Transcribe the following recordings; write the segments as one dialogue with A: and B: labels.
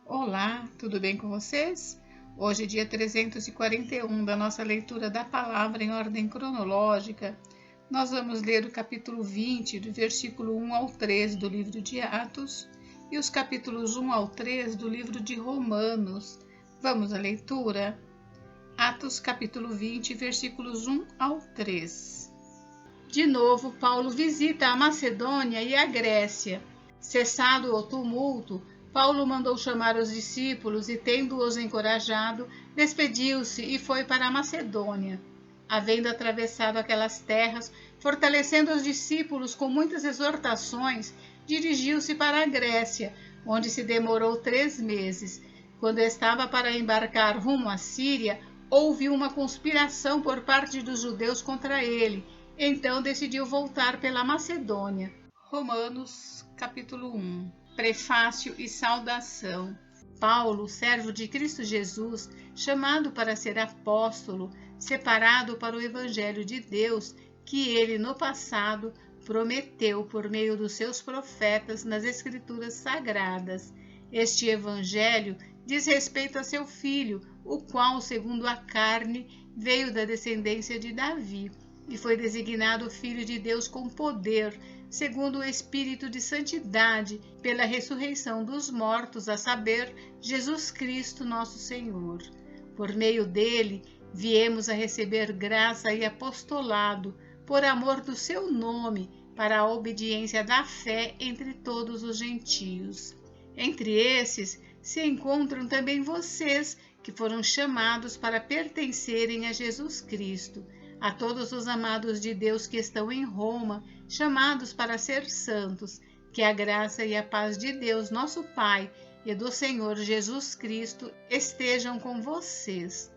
A: Olá, tudo bem com vocês? Hoje é dia 341 da nossa leitura da palavra em ordem cronológica. Nós vamos ler o capítulo 20, do versículo 1 ao 3 do livro de Atos e os capítulos 1 ao 3 do livro de Romanos. Vamos à leitura? Atos capítulo 20, versículos 1 ao 3. De novo, Paulo visita a Macedônia e a Grécia. Cessado o tumulto, Paulo mandou chamar os discípulos e, tendo-os encorajado, despediu-se e foi para a Macedônia. Havendo atravessado aquelas terras, fortalecendo os discípulos com muitas exortações, dirigiu-se para a Grécia, onde se demorou 3 meses. Quando estava para embarcar rumo à Síria, houve uma conspiração por parte dos judeus contra ele. Então decidiu voltar pela Macedônia. Romanos, capítulo 1. Prefácio e saudação. Paulo, servo de Cristo Jesus, chamado para ser apóstolo, separado para o Evangelho de Deus, que ele no passado prometeu por meio dos seus profetas nas Escrituras Sagradas. Este Evangelho diz respeito a seu Filho, o qual, segundo a carne, veio da descendência de Davi, e foi designado Filho de Deus com poder, segundo o Espírito de Santidade, pela ressurreição dos mortos, a saber, Jesus Cristo nosso Senhor. Por meio dele, viemos a receber graça e apostolado, por amor do seu nome, para a obediência da fé entre todos os gentios. Entre esses se encontram também vocês, que foram chamados para pertencerem a Jesus Cristo. A todos os amados de Deus que estão em Roma, chamados para ser santos, que a graça e a paz de Deus, nosso Pai, e do Senhor Jesus Cristo estejam com vocês.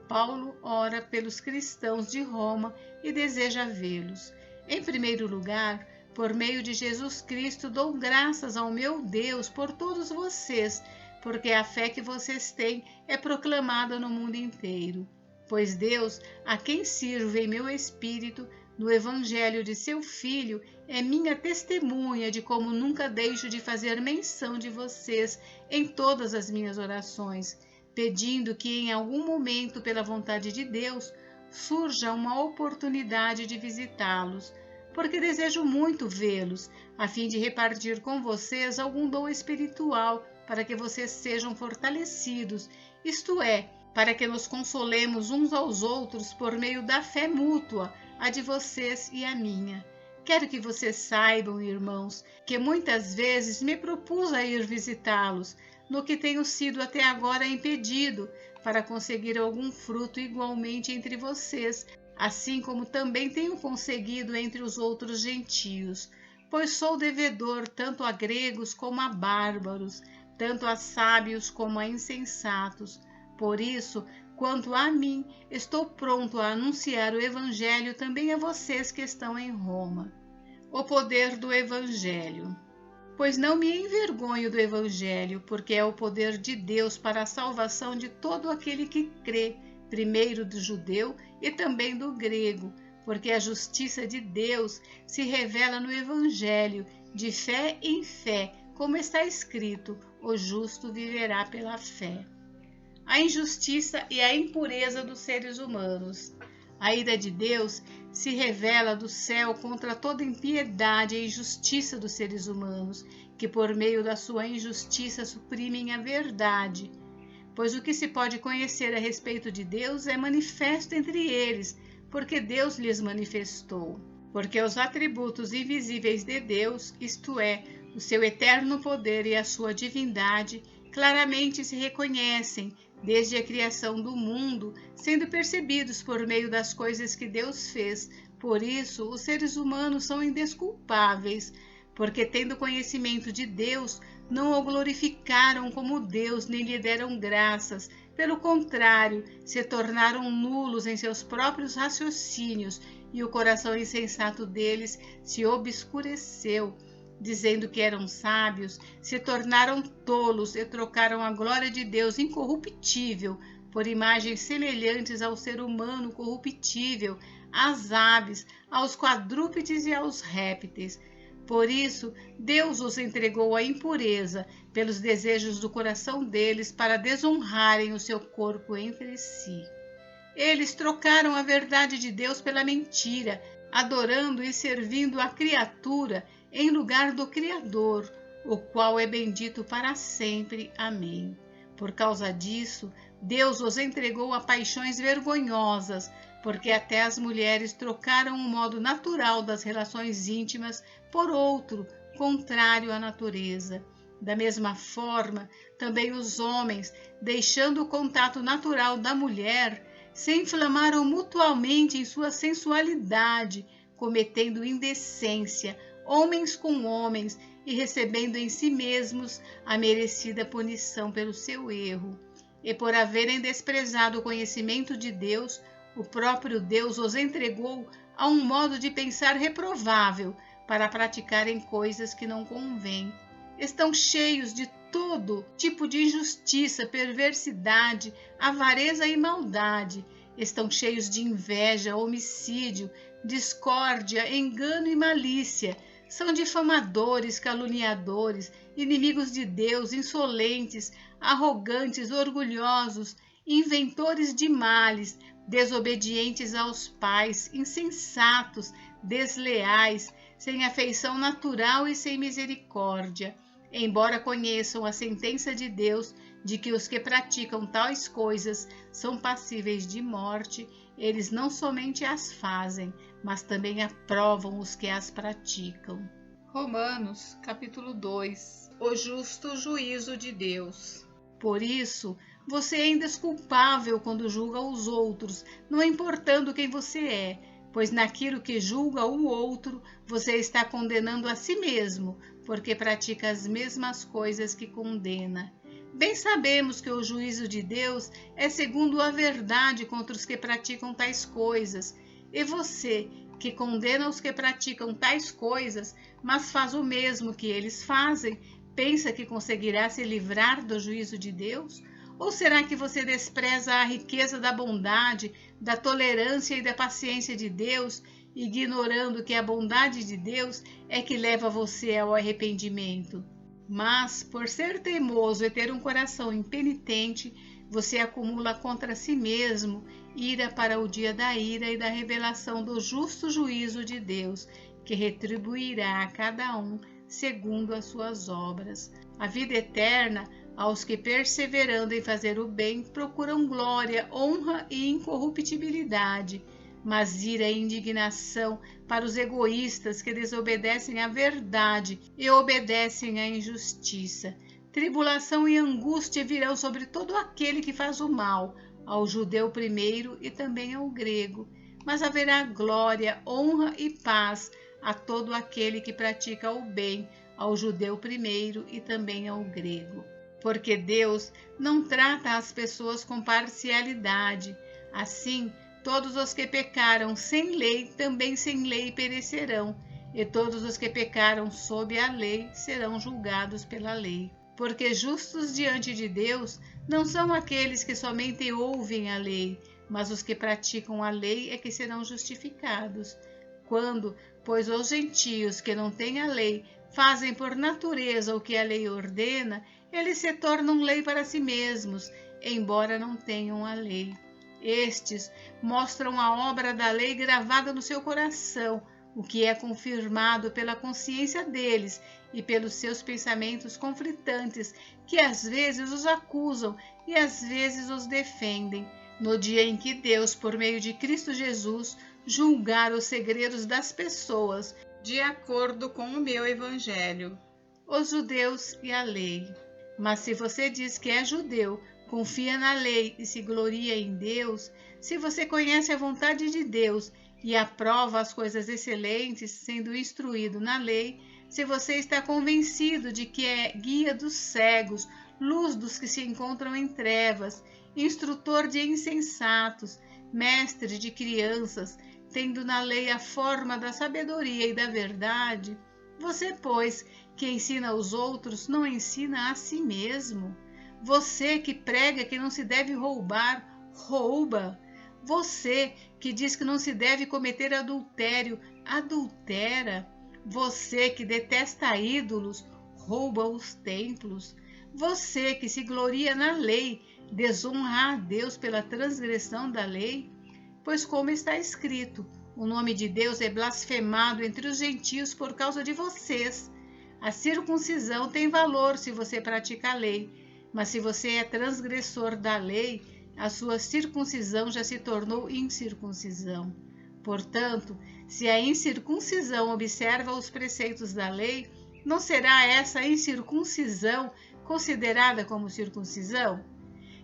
A: Paulo ora pelos cristãos de Roma e deseja vê-los. Em primeiro lugar, por meio de Jesus Cristo, dou graças ao meu Deus por todos vocês, porque a fé que vocês têm é proclamada no mundo inteiro. Pois Deus, a quem sirvo em meu espírito, no Evangelho de seu Filho, é minha testemunha de como nunca deixo de fazer menção de vocês em todas as minhas orações, pedindo que em algum momento, pela vontade de Deus, surja uma oportunidade de visitá-los, porque desejo muito vê-los, a fim de repartir com vocês algum dom espiritual, para que vocês sejam fortalecidos, isto é, para que nos consolemos uns aos outros por meio da fé mútua, a de vocês e a minha. Quero que vocês saibam, irmãos, que muitas vezes me propus a ir visitá-los, no que tenho sido até agora impedido, para conseguir algum fruto igualmente entre vocês, assim como também tenho conseguido entre os outros gentios, pois sou devedor tanto a gregos como a bárbaros, tanto a sábios como a insensatos. Por isso, quanto a mim, estou pronto a anunciar o Evangelho também a vocês que estão em Roma. O poder do Evangelho. Pois não me envergonho do Evangelho, porque é o poder de Deus para a salvação de todo aquele que crê, primeiro do judeu e também do grego, porque a justiça de Deus se revela no Evangelho, de fé em fé, como está escrito, o justo viverá pela fé. A injustiça e a impureza dos seres humanos. A ira de Deus se revela do céu contra toda impiedade e injustiça dos seres humanos, que por meio da sua injustiça suprimem a verdade. Pois o que se pode conhecer a respeito de Deus é manifesto entre eles, porque Deus lhes manifestou. Porque os atributos invisíveis de Deus, isto é, o seu eterno poder e a sua divindade, claramente se reconhecem desde a criação do mundo, sendo percebidos por meio das coisas que Deus fez. Por isso, os seres humanos são indesculpáveis, porque, tendo conhecimento de Deus, não o glorificaram como Deus, nem lhe deram graças. Pelo contrário, se tornaram nulos em seus próprios raciocínios, e o coração insensato deles se obscureceu. Dizendo que eram sábios, se tornaram tolos e trocaram a glória de Deus incorruptível por imagens semelhantes ao ser humano corruptível, às aves, aos quadrúpedes e aos répteis. Por isso, Deus os entregou à impureza, pelos desejos do coração deles, para desonrarem o seu corpo entre si. Eles trocaram a verdade de Deus pela mentira, adorando e servindo a criatura em lugar do Criador, o qual é bendito para sempre. Amém. Por causa disso, Deus os entregou a paixões vergonhosas, porque até as mulheres trocaram o modo natural das relações íntimas por outro, contrário à natureza. Da mesma forma, também os homens, deixando o contato natural da mulher, se inflamaram mutuamente em sua sensualidade, cometendo indecência, homens com homens, e recebendo em si mesmos a merecida punição pelo seu erro. E por haverem desprezado o conhecimento de Deus, o próprio Deus os entregou a um modo de pensar reprovável, para praticarem coisas que não convêm. Estão cheios de todo tipo de injustiça, perversidade, avareza e maldade. Estão cheios de inveja, homicídio, discórdia, engano e malícia. São difamadores, caluniadores, inimigos de Deus, insolentes, arrogantes, orgulhosos, inventores de males, desobedientes aos pais, insensatos, desleais, sem afeição natural e sem misericórdia. Embora conheçam a sentença de Deus de que os que praticam tais coisas são passíveis de morte, eles não somente as fazem, mas também aprovam os que as praticam. Romanos, capítulo 2. O justo juízo de Deus. Por isso, você é indesculpável quando julga os outros, não importando quem você é, pois naquilo que julga o outro, você está condenando a si mesmo, porque pratica as mesmas coisas que condena. Bem sabemos que o juízo de Deus é segundo a verdade contra os que praticam tais coisas. E você, que condena os que praticam tais coisas, mas faz o mesmo que eles fazem, pensa que conseguirá se livrar do juízo de Deus? Ou será que você despreza a riqueza da bondade, da tolerância e da paciência de Deus, ignorando que a bondade de Deus é que leva você ao arrependimento? Mas, por ser teimoso e ter um coração impenitente, você acumula contra si mesmo ira para o dia da ira e da revelação do justo juízo de Deus, que retribuirá a cada um segundo as suas obras. A vida eterna aos que, perseverando em fazer o bem, procuram glória, honra e incorruptibilidade, mas ira e indignação para os egoístas que desobedecem à verdade e obedecem à injustiça. Tribulação e angústia virão sobre todo aquele que faz o mal, ao judeu primeiro e também ao grego, mas haverá glória, honra e paz a todo aquele que pratica o bem, ao judeu primeiro e também ao grego. Porque Deus não trata as pessoas com parcialidade. Assim, todos os que pecaram sem lei, também sem lei perecerão, e todos os que pecaram sob a lei serão julgados pela lei. Porque justos diante de Deus não são aqueles que somente ouvem a lei, mas os que praticam a lei é que serão justificados. Quando, pois, os gentios que não têm a lei fazem por natureza o que a lei ordena, eles se tornam lei para si mesmos, embora não tenham a lei. Estes mostram a obra da lei gravada no seu coração, o que é confirmado pela consciência deles e pelos seus pensamentos conflitantes, que às vezes os acusam e às vezes os defendem, no dia em que Deus, por meio de Cristo Jesus, julgar os segredos das pessoas, de acordo com o meu evangelho, os judeus e a lei. Mas se você diz que é judeu, confia na lei e se gloria em Deus, se você conhece a vontade de Deus e aprova as coisas excelentes, sendo instruído na lei, se você está convencido de que é guia dos cegos, luz dos que se encontram em trevas, instrutor de insensatos, mestre de crianças, tendo na lei a forma da sabedoria e da verdade, você, pois, que ensina aos outros, não ensina a si mesmo? Você que prega que não se deve roubar, rouba. Você que diz que não se deve cometer adultério, adultera. você que detesta ídolos, rouba os templos, você que se gloria na lei, desonra a Deus pela transgressão da lei? Pois como está escrito, o nome de Deus é blasfemado entre os gentios por causa de vocês. A circuncisão tem valor se você pratica a lei, mas se você é transgressor da lei, a sua circuncisão já se tornou incircuncisão. Portanto, se a incircuncisão observa os preceitos da lei, não será essa incircuncisão considerada como circuncisão?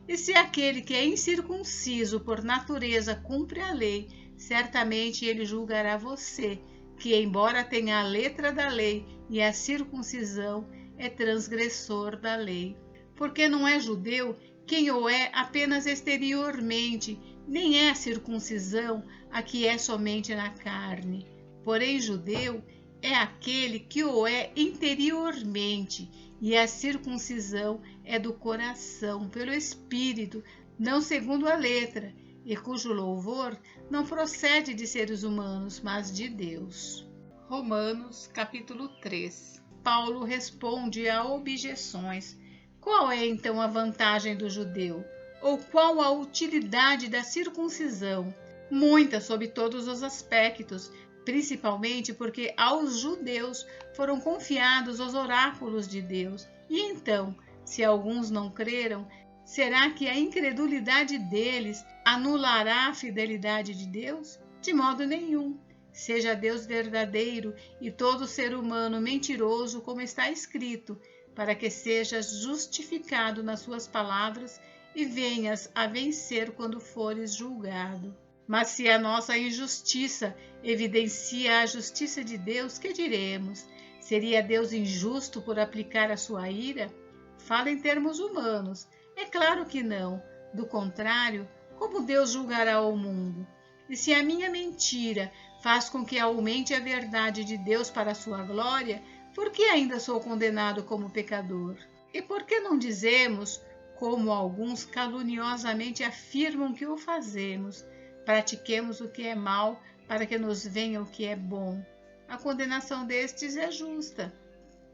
A: E se aquele que é incircunciso por natureza cumpre a lei, certamente ele julgará você, que embora tenha a letra da lei e a circuncisão, é transgressor da lei. Porque não é judeu quem o é apenas exteriormente, nem é a circuncisão a que é somente na carne. Porém, judeu é aquele que o é interiormente, e a circuncisão é do coração, pelo Espírito, não segundo a letra, e cujo louvor não procede de seres humanos, mas de Deus. Romanos, capítulo 3. Paulo responde a objeções. Qual é então a vantagem do judeu? Ou qual a utilidade da circuncisão? Muita, sob todos os aspectos, principalmente porque aos judeus foram confiados os oráculos de Deus. E então, se alguns não creram, será que a incredulidade deles anulará a fidelidade de Deus? De modo nenhum. Seja Deus verdadeiro e todo ser humano mentiroso, como está escrito, para que sejas justificado nas suas palavras e venhas a vencer quando fores julgado. Mas se a nossa injustiça evidencia a justiça de Deus, que diremos? Seria Deus injusto por aplicar a sua ira? Fala em termos humanos. É claro que não. Do contrário, como Deus julgará o mundo? E se a minha mentira faz com que aumente a verdade de Deus para a sua glória, por que ainda sou condenado como pecador? E por que não dizemos, como alguns caluniosamente afirmam que o fazemos, pratiquemos o que é mal para que nos venha o que é bom? A condenação destes é justa.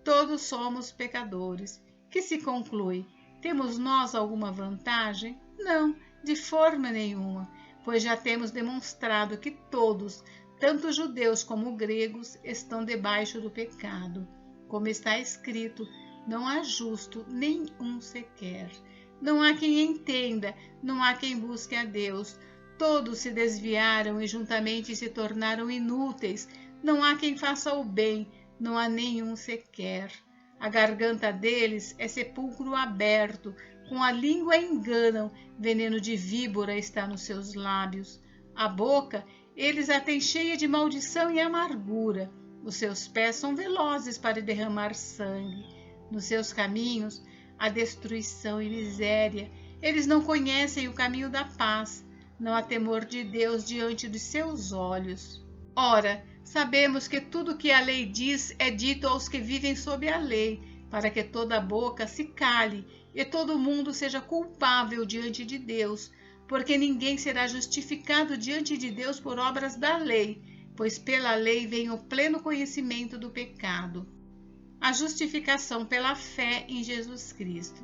A: Todos somos pecadores. Que se conclui? Temos nós alguma vantagem? Não, de forma nenhuma, pois já temos demonstrado que todos, tanto judeus como gregos, estão debaixo do pecado. Como está escrito, não há justo, nem um sequer. Não há quem entenda, não há quem busque a Deus. Todos se desviaram e juntamente se tornaram inúteis. Não há quem faça o bem, não há nenhum sequer. A garganta deles é sepulcro aberto, com a língua enganam, veneno de víbora está nos seus lábios. A boca eles a têm cheia de maldição e amargura. Os seus pés são velozes para derramar sangue. Nos seus caminhos há destruição e miséria. Eles não conhecem o caminho da paz. Não há temor de Deus diante dos seus olhos. Ora, sabemos que tudo o que a lei diz é dito aos que vivem sob a lei, para que toda boca se cale e todo mundo seja culpável diante de Deus, porque ninguém será justificado diante de Deus por obras da lei, pois pela lei vem o pleno conhecimento do pecado. A justificação pela fé em Jesus Cristo.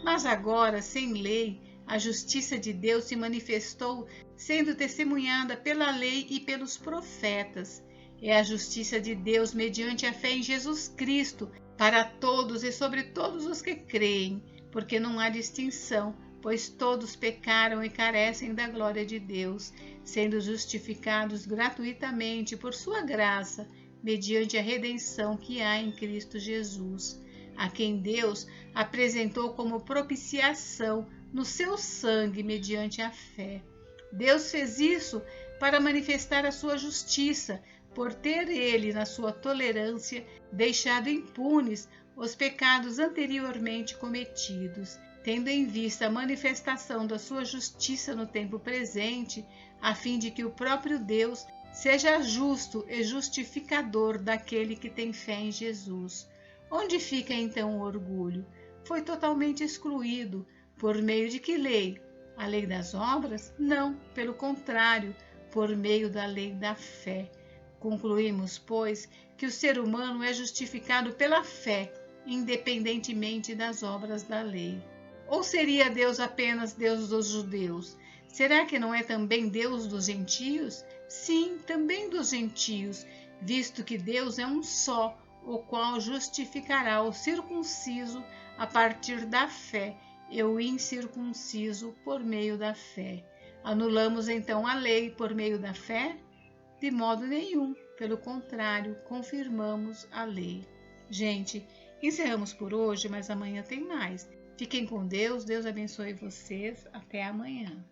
A: Mas agora, sem lei, a justiça de Deus se manifestou, sendo testemunhada pela lei e pelos profetas. É a justiça de Deus mediante a fé em Jesus Cristo, para todos e sobre todos os que creem, porque não há distinção, pois todos pecaram e carecem da glória de Deus, sendo justificados gratuitamente por sua graça, mediante a redenção que há em Cristo Jesus, a quem Deus apresentou como propiciação no seu sangue mediante a fé. Deus fez isso para manifestar a sua justiça, por ter ele, na sua tolerância, deixado impunes os pecados anteriormente cometidos, tendo em vista a manifestação da sua justiça no tempo presente, a fim de que o próprio Deus seja justo e justificador daquele que tem fé em Jesus. Onde fica então o orgulho? Foi totalmente excluído. Por meio de que lei? A lei das obras? Não, pelo contrário, por meio da lei da fé. Concluímos, pois, que o ser humano é justificado pela fé, independentemente das obras da lei. Ou seria Deus apenas Deus dos judeus? Será que não é também Deus dos gentios? Sim, também dos gentios, visto que Deus é um só, o qual justificará o circunciso a partir da fé e o incircunciso por meio da fé. Anulamos então a lei por meio da fé? De modo nenhum, pelo contrário, confirmamos a lei. Gente, encerramos por hoje, mas amanhã tem mais. Fiquem com Deus, Deus abençoe vocês. Até amanhã.